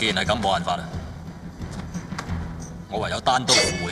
既然係咁，冇辦法啦，我唯有單刀赴會。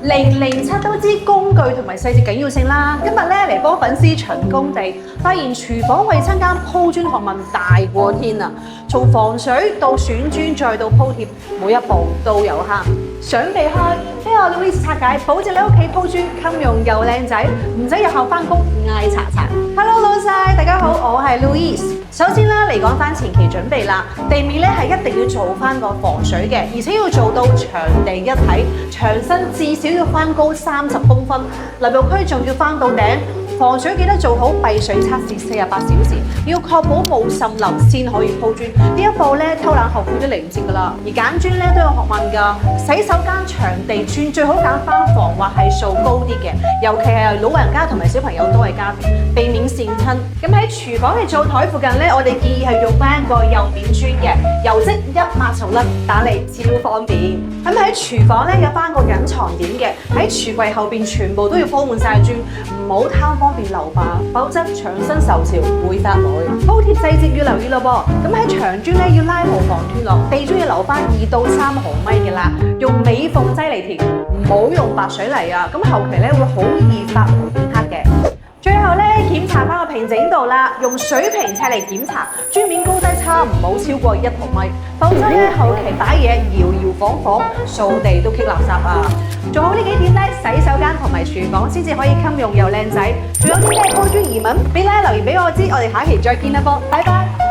007都知工具同埋細節緊要性啦。今日咧嚟幫粉絲巡工地，發現廚房衛生間鋪磚學問大過天啊！從防水到選磚再到鋪貼，每一步都有坑。想避開，俾我 Louis 拆解，保證你屋企鋪磚襟用又靚仔，唔使日後翻工嗌查查。Hello 老細，大家好，我係 Louis。首先啦，嚟講翻前期準備啦，地面咧係一定要做翻個防水嘅，而且要做到牆地一體，牆身至少要翻高30公分，淋浴區仲要翻到頂。防水記得做好閉水測試48小時，要確保冇滲漏先可以鋪磚。呢一步咧偷懶後悔都嚟唔切㗎啦。而揀磚咧都有學問㗎，洗手間牆地磚最好揀翻防滑係數高啲嘅，尤其係老人家同埋小朋友都係家庭，避免跣親。咁喺廚房嘅灶台附近咧，我哋建議係用翻個釉面磚嘅，油漬一抹就甩，打嚟超方便。咁喺廚房咧有翻個隱藏點嘅，喺櫥櫃後邊全部都要鋪滿晒磚，唔好貪方便留疤，否則牆身受潮會發霉。鋪貼細節要留意咯噃，咁喺牆磚咧要拉無防脫落，地磚要留翻2到3毫米嘅啦，用美縫劑嚟填，唔好用白水泥啊，咁後期咧會好易發霉變黑嘅。最後咧檢查翻個平整度啦，用水平尺嚟檢查，磚面高低差唔好超過1毫米，否則咧後期擺嘢搖搖晃晃，掃地都棘垃圾啊！做好呢幾點咧，洗手間同埋廚房先至可以襟用又靚仔。仲有啲咩鋪磚疑問，俾留言俾我知，我哋下期再見啦噃，拜拜。